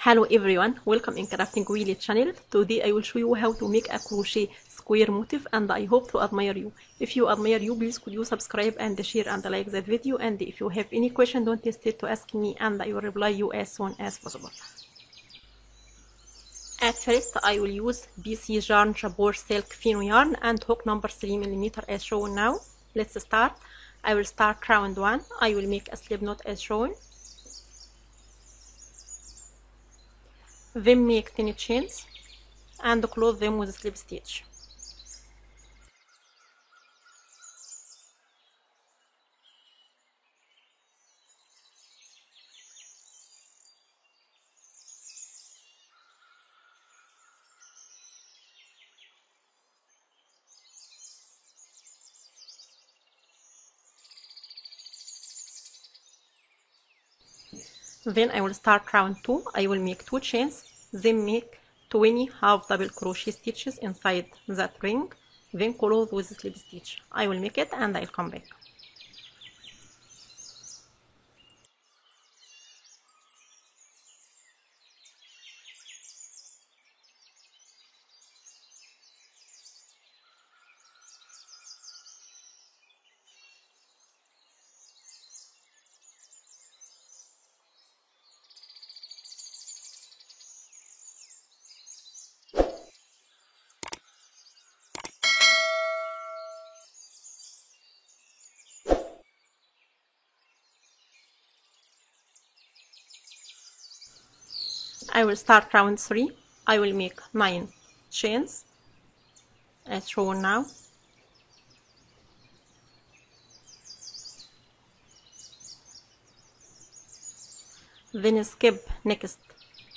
Hello everyone, welcome in Crafting Wheelie channel. Today I will show you how to make a crochet square motif, and I hope to admire you. If you admire you, please could you subscribe and share and like that video, and if you have any question, don't hesitate to ask me and I will reply you as soon as possible. At first I will use BC Yarn Jabor Silk Fino yarn and hook number 3mm as shown now. Let's start. I will start round 1. I will make a slip knot as shown. Then make 10 chains and close them with a slip stitch. Then I will start round 2. I will make 2 chains, then make 20 half double crochet stitches inside that ring, then close with a slip stitch. I will make it and I'll come back. I will start round 3. I will make 9 chains as shown now. Then skip next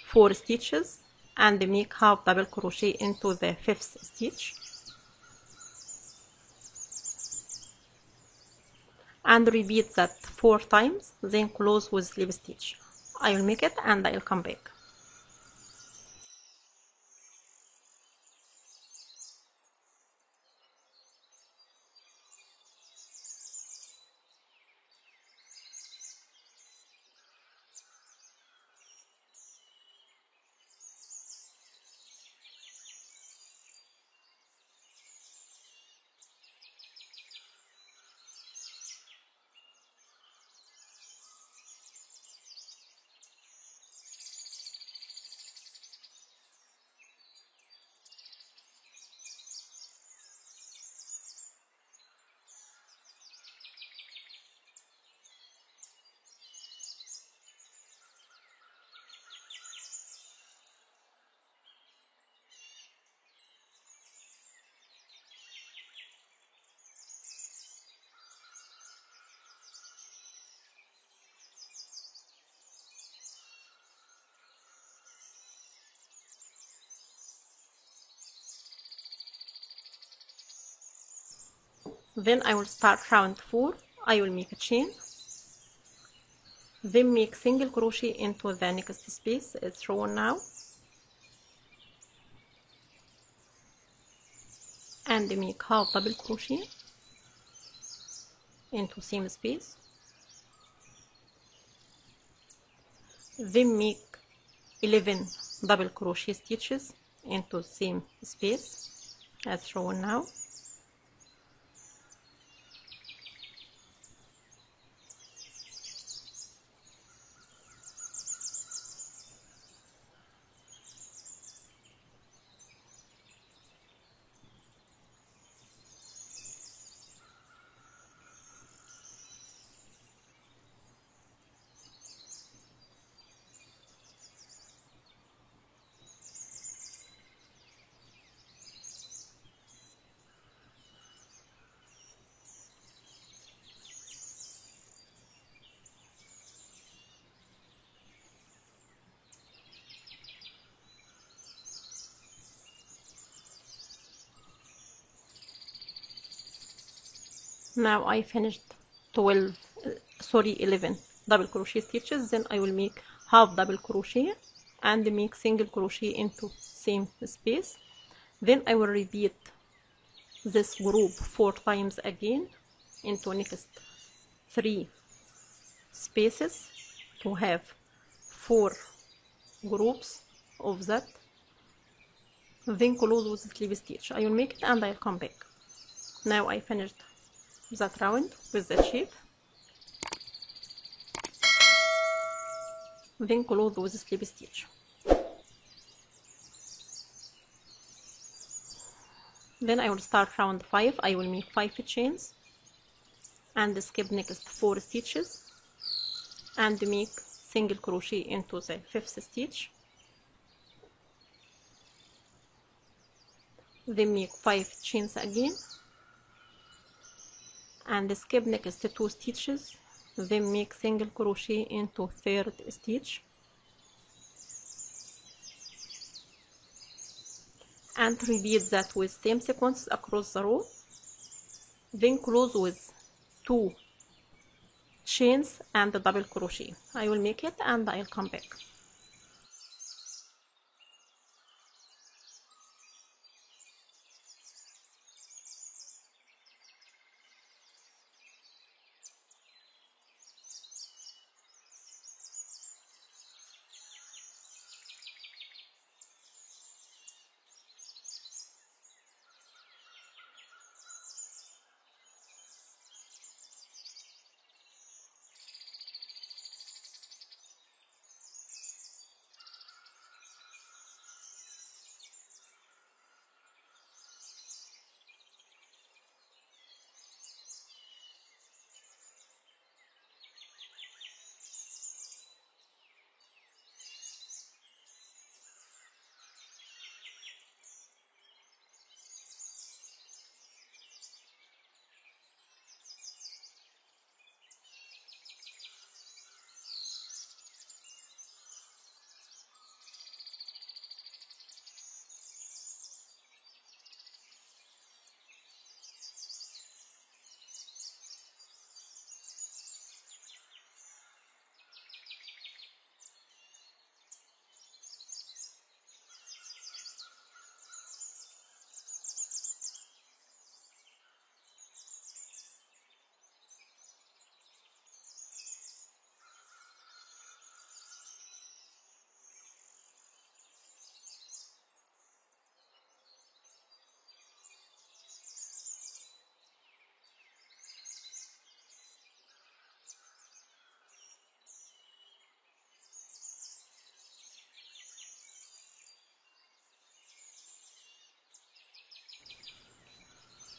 4 stitches and make half double crochet into the 5th stitch. And repeat that 4 times, then close with slip stitch. I will make it and I'll come back. Then I will start round 4. I will make a chain, then make single crochet into the next space as shown now, and make half double crochet into same space, then make 11 double crochet stitches into same space as shown now. Now I finished 11 double crochet stitches. Then I will make half double crochet and make single crochet into same space. Then I will repeat this group 4 times again into next 3 spaces to have 4 groups of that, then close with slip stitch. I will make it and I'll come back. Now I finished that round with the shape, then close with slip stitch. Then I will start round 5. I will make 5 chains and skip next 4 stitches and make single crochet into the 5th stitch, then make 5 chains again and skip next 2 stitches, then make single crochet into 3rd stitch and repeat that with same sequence across the row, then close with 2 chains and a double crochet. I will make it and I'll come back.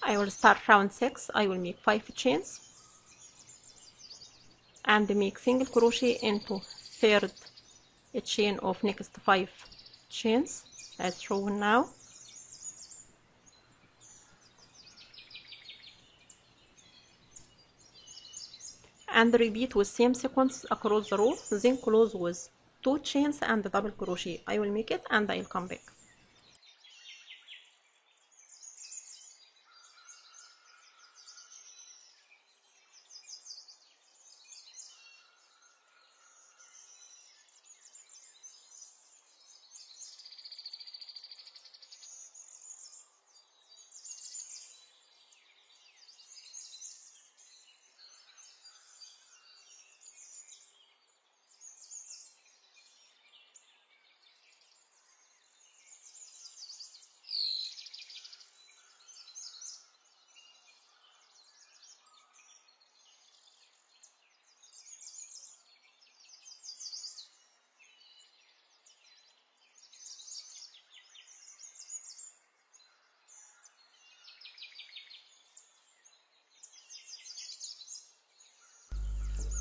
I will start round 6. I will make 5 chains and make single crochet into 3rd chain of next 5 chains as shown now, and repeat with same sequence across the row, then close with 2 chains and a double crochet. I will make it and I'll come back.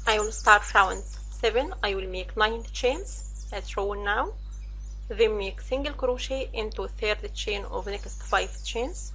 I will start round 7. I will make 9 chains as shown now, then make single crochet into 3rd chain of next 5 chains,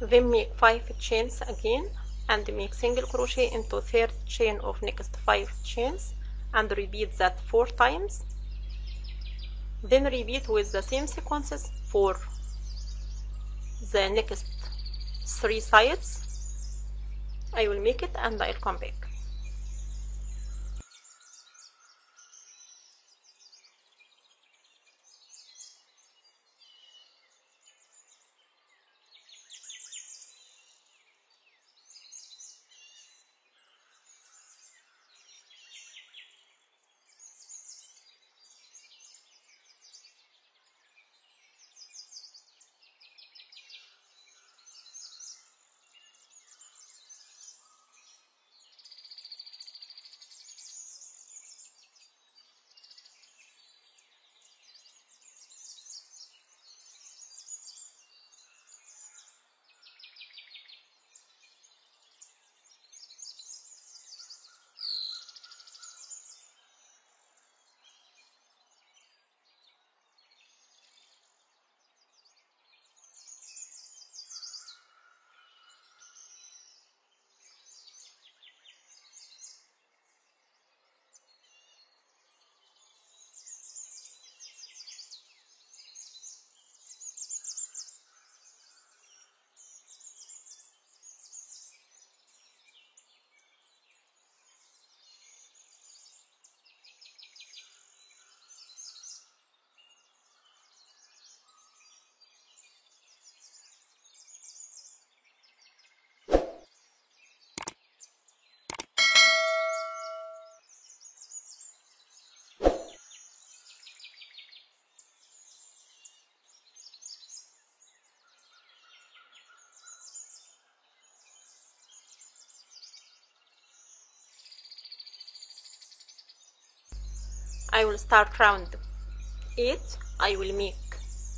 then make 5 chains again and make single crochet into 3rd chain of next 5 chains and repeat that 4 times, then repeat with the same sequences for the next 3 sides. I will make it and I'll come back. I will start round 8. I will make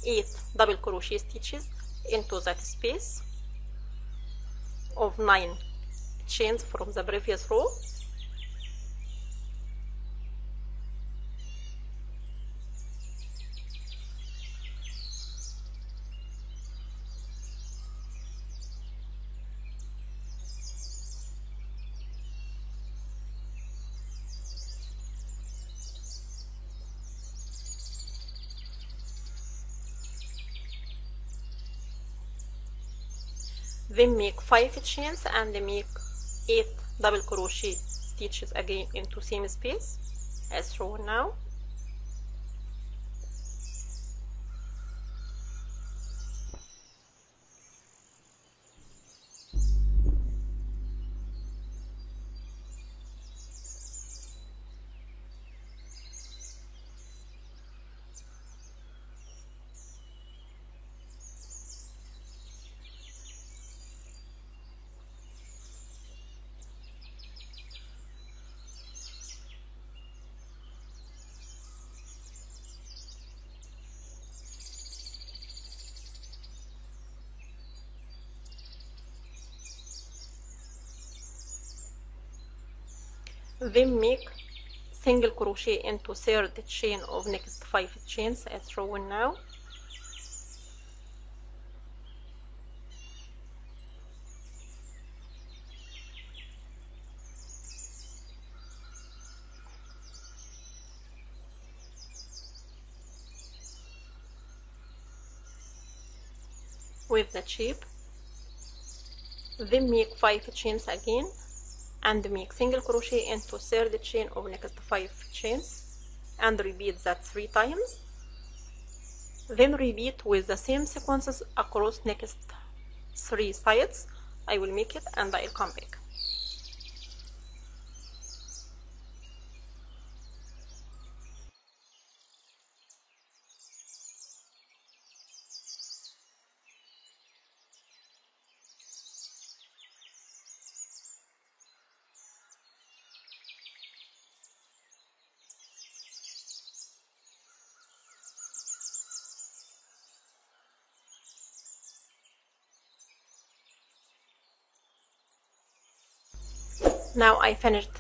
8 double crochet stitches into that space of 9 chains from the previous row. Then make 5 chains and make 8 double crochet stitches again into same space as shown now. Then make single crochet into third chain of next 5 chains as shown now. With the shape. Then make 5 chains again and make single crochet into third chain of next 5 chains and repeat that 3 times. Then repeat with the same sequences across next 3 sides. I will make it and I'll come back. Now I finished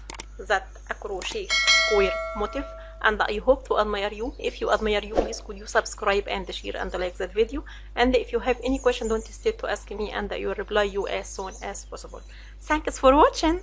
that crochet square motif and I hope to admire you. If you admire you, please could you subscribe and share and like that video. And if you have any question, don't hesitate to ask me and I will reply you as soon as possible. Thanks for watching.